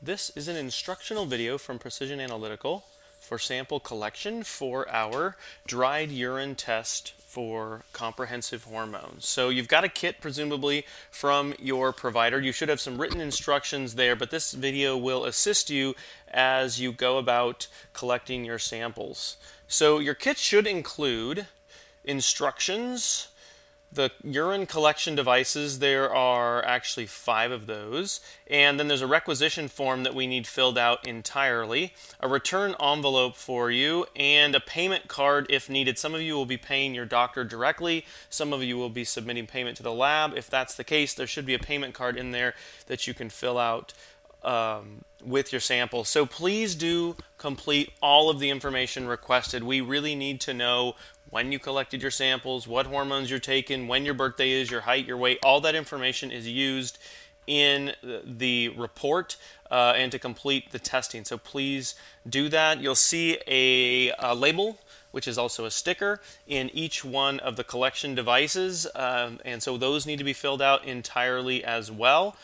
This is an instructional video from Precision Analytical for sample collection for our dried urine test for comprehensive hormones. So you've got a kit presumably from your provider. You should have some written instructions there, but this video will assist you as you go about collecting your samples. So your kit should include instructions, the urine collection devices. There are actually 5 of those, and then there's a requisition form that we need filled out entirely, a return envelope for you, and a payment card if needed. Some of you will be paying your doctor directly, some of you will be submitting payment to the lab. If that's the case, there should be a payment card in there that you can fill out with your sample. So please do complete all of the information requested. We really need to know when you collected your samples, what hormones you're taking, when your birthday is, your height, your weight. All that information is used in the report and to complete the testing. So please do that. You'll see a label, which is also a sticker, in each one of the collection devices, and so those need to be filled out entirely as well.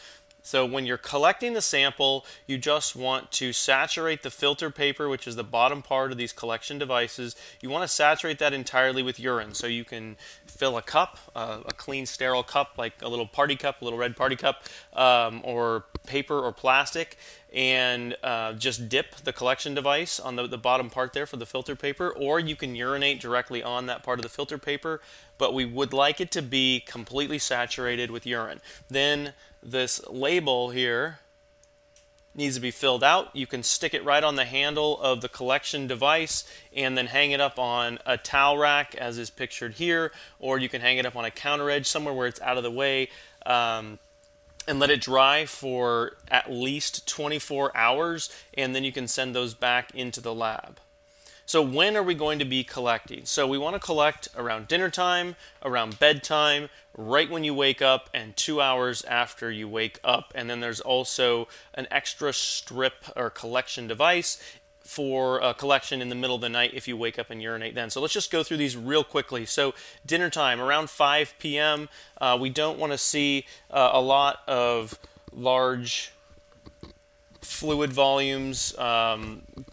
So when you're collecting the sample, you just want to saturate the filter paper, which is the bottom part of these collection devices. You want to saturate that entirely with urine. So you can fill a cup, a clean, sterile cup, like a little party cup, a little red party cup, or paper or plastic, and just dip the collection device on the bottom part there for the filter paper, or you can urinate directly on that part of the filter paper, but we would like it to be completely saturated with urine. Then this label here needs to be filled out. You can stick it right on the handle of the collection device and then hang it up on a towel rack as is pictured here, or you can hang it up on a counter edge somewhere where it's out of the way, and let it dry for at least 24 hours, and then you can send those back into the lab. So when are we going to be collecting? So we want to collect around dinner time, around bedtime, right when you wake up, and 2 hours after you wake up. And then there's also an extra strip or collection device for a collection in the middle of the night if you wake up and urinate then. So let's just go through these real quickly. So dinner time, around 5 p.m. We don't want to see a lot of large fluid volumes.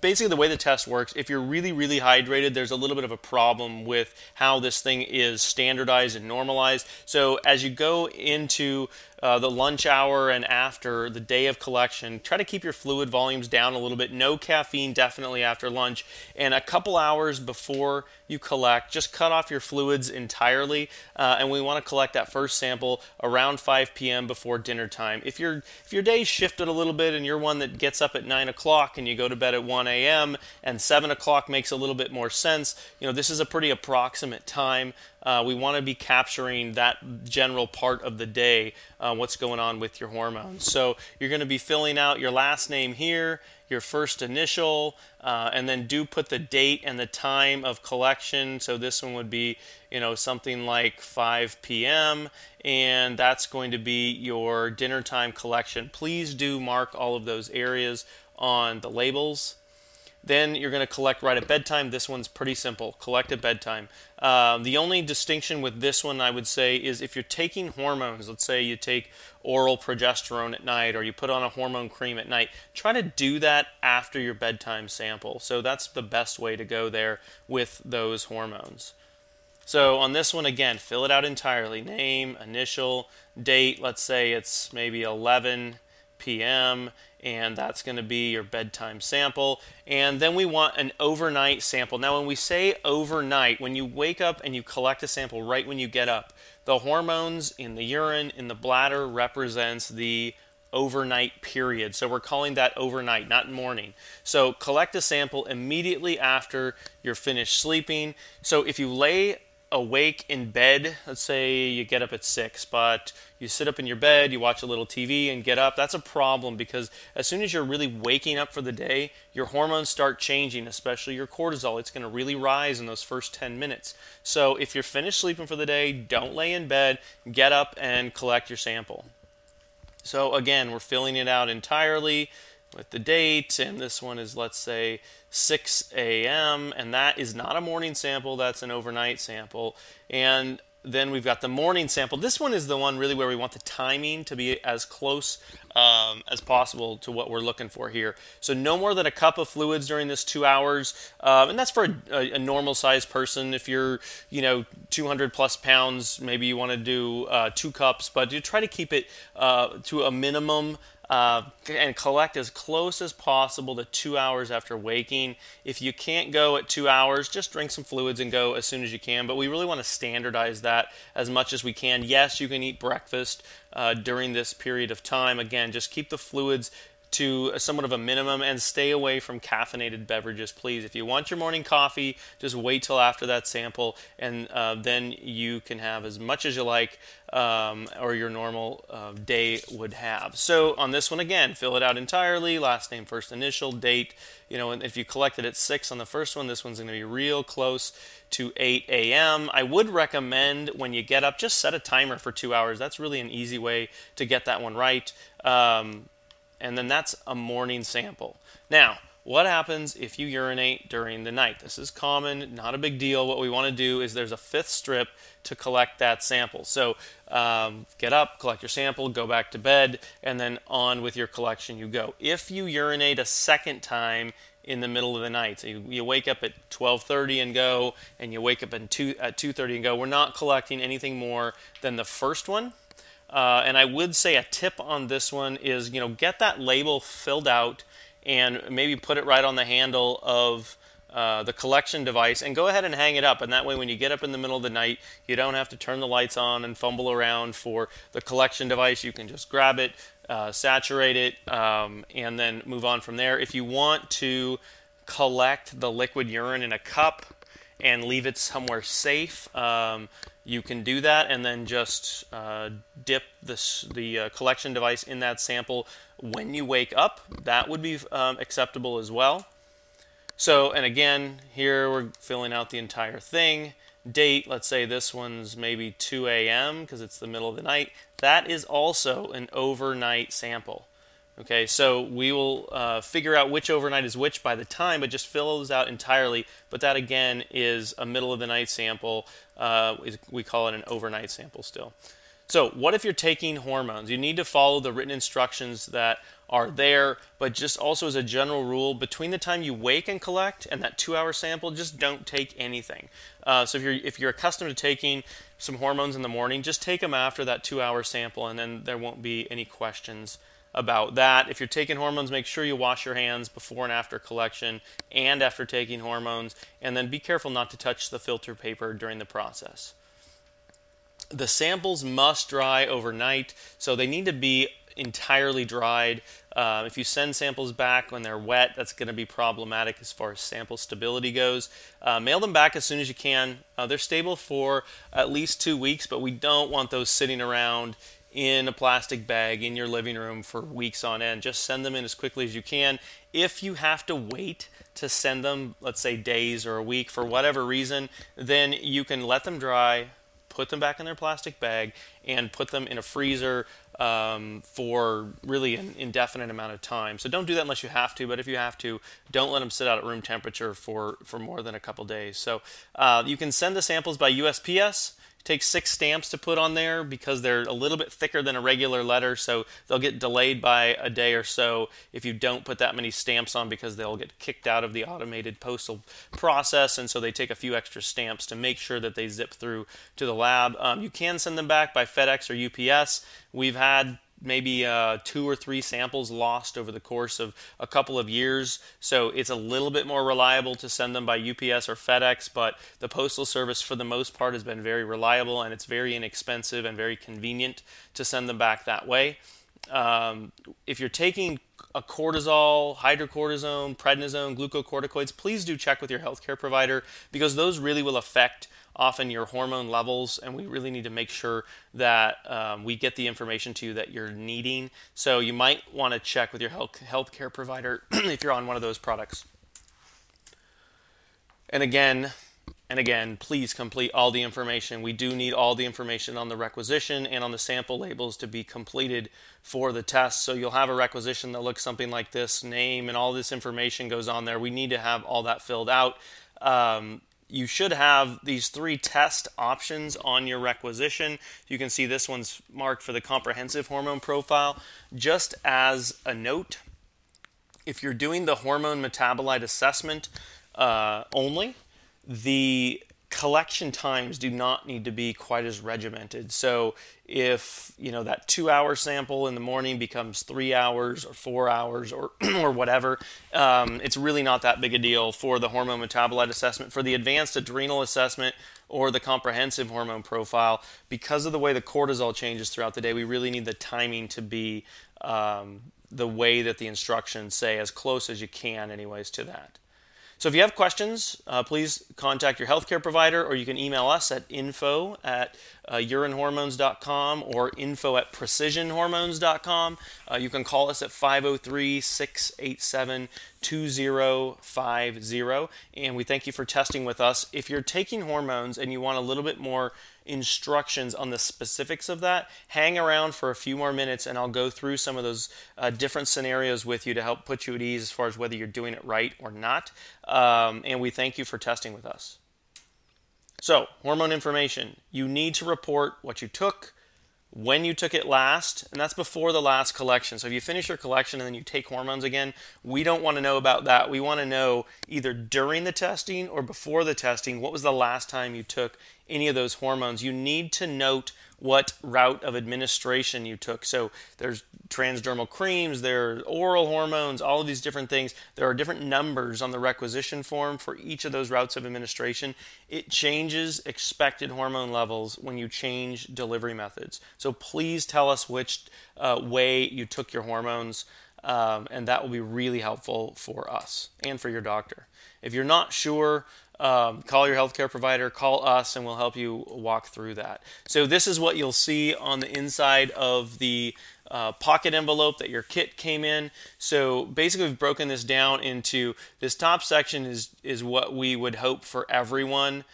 Basically the way the test works, if you're really hydrated, there's a little bit of a problem with how this thing is standardized and normalized. So as you go into the lunch hour and after the day of collection, try to keep your fluid volumes down a little bit. No caffeine definitely after lunch, and a couple hours before you collect, just cut off your fluids entirely, and we want to collect that first sample around 5 p.m. before dinner time. If your day's shifted a little bit and you're one that gets up at 9 o'clock and you go to bed at 1 a.m. and 7 o'clock makes a little bit more sense, this is a pretty approximate time. We want to be capturing that general part of the day, what's going on with your hormones. So you're going to be filling out your last name here, your first initial, and then do put the date and the time of collection. So this one would be, something like 5 p.m., and that's going to be your dinner time collection. Please do mark all of those areas on the labels. Then you're going to collect right at bedtime. This one's pretty simple. Collect at bedtime. The only distinction with this one, I would say, is if you're taking hormones, let's say you take oral progesterone at night or you put on a hormone cream at night, try to do that after your bedtime sample. So that's the best way to go there with those hormones. So on this one, again, fill it out entirely. Name, initial, date. Let's say it's maybe 11 p.m., and that's going to be your bedtime sample. And then we want an overnight sample. Now when we say overnight, when you wake up and you collect a sample right when you get up, the hormones in the urine, in the bladder, represents the overnight period. So we're calling that overnight, not morning. So collect a sample immediately after you're finished sleeping. So if you lay awake in bed, let's say you get up at 6, but you sit up in your bed, you watch a little TV and get up, that's a problem, because as soon as you're really waking up for the day, your hormones start changing, especially your cortisol. It's going to really rise in those first 10 minutes. So if you're finished sleeping for the day, don't lay in bed, get up and collect your sample. So again, we're filling it out entirely with the date, and this one is, let's say, 6 a.m., and that is not a morning sample, that's an overnight sample. And then we've got the morning sample. This one is the one really where we want the timing to be as close as possible to what we're looking for here. So no more than a cup of fluids during this 2 hours, and that's for a normal sized person. If you're 200 plus pounds, maybe you want to do 2 cups, but you try to keep it to a minimum. And collect as close as possible to 2 hours after waking. If you can't go at 2 hours, just drink some fluids and go as soon as you can. But we really want to standardize that as much as we can. Yes, you can eat breakfast during this period of time. Again, just keep the fluids to somewhat of a minimum and stay away from caffeinated beverages, please. If you want your morning coffee, just wait till after that sample, and then you can have as much as you like, or your normal day would have. So on this one, again, fill it out entirely, last name, first initial, date. And if you collected at 6 on the first one, this one's going to be real close to 8 a.m. I would recommend when you get up, just set a timer for 2 hours. That's really an easy way to get that one right. And then that's a morning sample. Now, what happens if you urinate during the night? This is common, not a big deal. What we want to do is there's a 5th strip to collect that sample. So get up, collect your sample, go back to bed, and then on with your collection you go. If you urinate a second time in the middle of the night, so you wake up at 12:30 and go, and you wake up at 2:30 and go, we're not collecting anything more than the first one. And I would say a tip on this one is, get that label filled out and maybe put it right on the handle of the collection device and go ahead and hang it up. And that way when you get up in the middle of the night, you don't have to turn the lights on and fumble around for the collection device. You can just grab it, saturate it, and then move on from there. If you want to collect the liquid urine in a cup and leave it somewhere safe, you can do that, and then just dip the collection device in that sample when you wake up. That would be acceptable as well. So, and again, here we're filling out the entire thing. Date, let's say this one's maybe 2 a.m. because it's the middle of the night. That is also an overnight sample. Okay, so we will figure out which overnight is which by the time, but just fill those out entirely. But that, again, is a middle of the night sample. We call it an overnight sample still. So what if you're taking hormones? You need to follow the written instructions that are there, but just also as a general rule, between the time you wake and collect and that 2-hour sample, just don't take anything. So if you're accustomed to taking some hormones in the morning, just take them after that 2-hour sample, and then there won't be any questions about that. If you're taking hormones, make sure you wash your hands before and after collection and after taking hormones, and then be careful not to touch the filter paper during the process. The samples must dry overnight, so they need to be entirely dried. If you send samples back when they're wet, that's going to be problematic as far as sample stability goes. Mail them back as soon as you can. They're stable for at least 2 weeks, but we don't want those sitting around in a plastic bag in your living room for weeks on end. Just send them in as quickly as you can. If you have to wait to send them, let's say days or a week for whatever reason, then you can let them dry, put them back in their plastic bag, and put them in a freezer for really an indefinite amount of time. So don't do that unless you have to, but if you have to, don't let them sit out at room temperature for more than a couple days. So you can send the samples by USPS. It takes 6 stamps to put on there because they're a little bit thicker than a regular letter, so they'll get delayed by a day or so if you don't put that many stamps on, because they'll get kicked out of the automated postal process, and so they take a few extra stamps to make sure that they zip through to the lab. You can send them back by FedEx or UPS. We've had maybe 2 or 3 samples lost over the course of a couple of years, so it's a little bit more reliable to send them by UPS or FedEx, but the Postal Service for the most part has been very reliable, and it's very inexpensive and very convenient to send them back that way. If you're taking a cortisol, hydrocortisone, prednisone, glucocorticoids, please do check with your healthcare provider, because those really will affect often your hormone levels, and we really need to make sure that we get the information to you that you're needing. So you might want to check with your healthcare provider if you're on one of those products. And again, please complete all the information. We do need all the information on the requisition and on the sample labels to be completed for the test. So you'll have a requisition that looks something like this, name, and all this information goes on there. We need to have all that filled out. you should have these 3 test options on your requisition. You can see this one's marked for the comprehensive hormone profile. Just as a note, if you're doing the hormone metabolite assessment only, the collection times do not need to be quite as regimented. So if that 2-hour sample in the morning becomes 3 hours or 4 hours or or whatever, it's really not that big a deal for the hormone metabolite assessment. For the advanced adrenal assessment or the comprehensive hormone profile, because of the way the cortisol changes throughout the day, we really need the timing to be the way that the instructions say, as close as you can anyways to that. So if you have questions, please contact your healthcare provider, or you can email us at info@urinehormones.com or info@precisionhormones.com. You can call us at 503-687-2050, and we thank you for testing with us. If you're taking hormones and you want a little bit more instructions on the specifics of that, hang around for a few more minutes and I'll go through some of those different scenarios with you to help put you at ease as far as whether you're doing it right or not. And we thank you for testing with us. So, hormone information. You need to report what you took, when you took it last, and that's before the last collection. So if you finish your collection and then you take hormones again, we don't want to know about that. We want to know either during the testing or before the testing, what was the last time you took any of those hormones. You need to note what route of administration you took. So there's transdermal creams, there are oral hormones, all of these different things. There are different numbers on the requisition form for each of those routes of administration. It changes expected hormone levels when you change delivery methods. So please tell us which way you took your hormones, and that will be really helpful for us and for your doctor. If you're not sure, call your healthcare provider, call us, and we'll help you walk through that. So this is what you'll see on the inside of the pocket envelope that your kit came in. So basically we've broken this down into, this top section is what we would hope for everyone.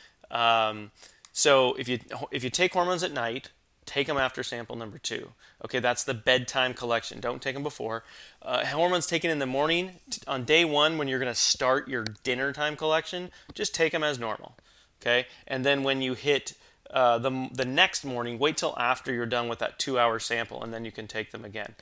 So if you take hormones at night, take them after sample number 2. Okay, that's the bedtime collection. Don't take them before. Hormones taken in the morning, on day 1 when you're going to start your dinner time collection, just take them as normal. Okay, and then when you hit the next morning, wait till after you're done with that 2-hour sample, and then you can take them again.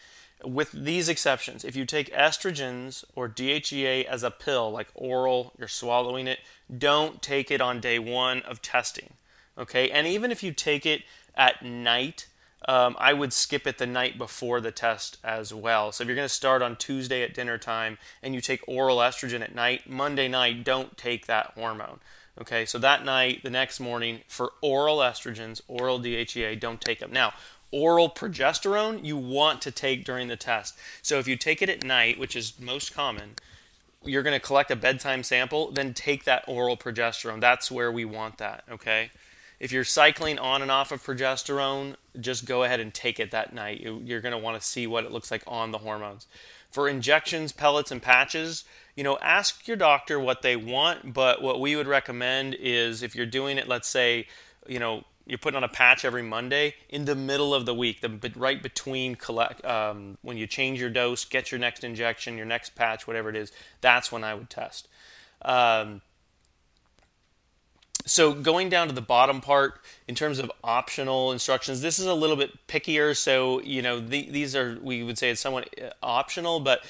With these exceptions, if you take estrogens or DHEA as a pill, like oral, you're swallowing it, don't take it on day 1 of testing. Okay, and even if you take it at night, I would skip it the night before the test as well. So if you're going to start on Tuesday at dinner time and you take oral estrogen at night, Monday night, don't take that hormone. Okay, so that night, the next morning, for oral estrogens, oral DHEA, don't take them. Now, oral progesterone, you want to take during the test. So if you take it at night, which is most common, you're going to collect a bedtime sample, then take that oral progesterone. That's where we want that, okay? If you're cycling on and off of progesterone, just go ahead and take it that night. You're going to want to see what it looks like on the hormones. For injections, pellets, and patches, ask your doctor what they want, but what we would recommend is if you're doing it, let's say, you're putting on a patch every Monday, in the middle of the week, right between when you change your dose, get your next injection, your next patch, whatever it is, that's when I would test. So going down to the bottom part, in terms of optional instructions, this is a little bit pickier. So, these are, we would say it's somewhat optional, but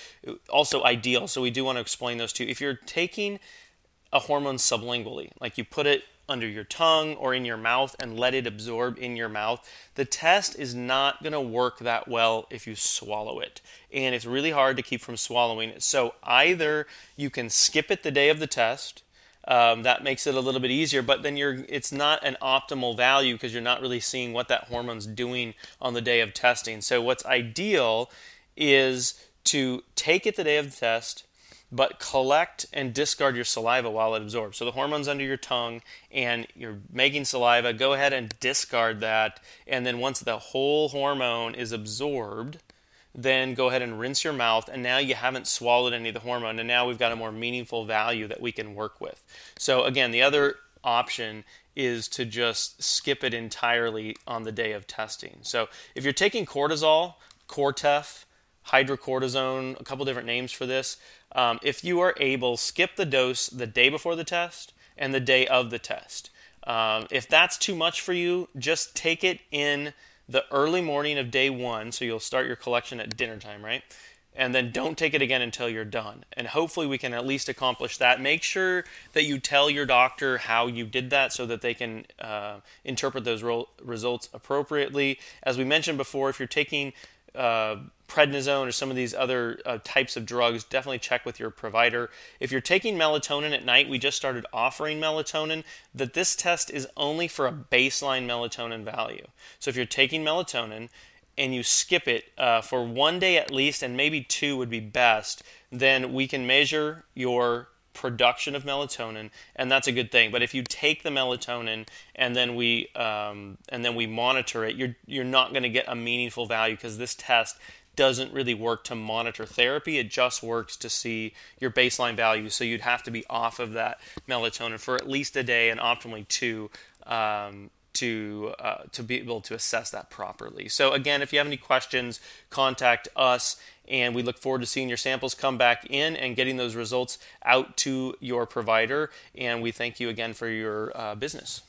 also ideal. So we do want to explain those two. If you're taking a hormone sublingually, like you put it under your tongue or in your mouth and let it absorb in your mouth, the test is not going to work that well if you swallow it. And it's really hard to keep from swallowing it. So either you can skip it the day of the test, that makes it a little bit easier, but then it's not an optimal value because you're not really seeing what that hormone's doing on the day of testing. So what's ideal is to take it the day of the test, but collect and discard your saliva while it absorbs. So the hormone's under your tongue and you're making saliva, go ahead and discard that, and then once the whole hormone is absorbed, then go ahead and rinse your mouth, and now you haven't swallowed any of the hormone, and now we've got a more meaningful value that we can work with. So again, the other option is to just skip it entirely on the day of testing. So if you're taking cortisol, Cortef, hydrocortisone, a couple different names for this, if you are able, skip the dose the day before the test and the day of the test. If that's too much for you, just take it in the early morning of day 1, so you'll start your collection at dinner time, right? And then don't take it again until you're done. And hopefully we can at least accomplish that. Make sure that you tell your doctor how you did that so that they can interpret those results appropriately. As we mentioned before, if you're taking prednisone or some of these other types of drugs, definitely check with your provider. If you're taking melatonin at night, we just started offering melatonin, that this test is only for a baseline melatonin value. So if you're taking melatonin and you skip it for 1 day at least, and maybe 2 would be best, then we can measure your production of melatonin, and that's a good thing. But if you take the melatonin and then we monitor it, you're not going to get a meaningful value, because this test doesn't really work to monitor therapy. It just works to see your baseline value. So you'd have to be off of that melatonin for at least a day, and optimally 2, to be able to assess that properly. So again, if you have any questions, contact us, and we look forward to seeing your samples come back in and getting those results out to your provider. And we thank you again for your business.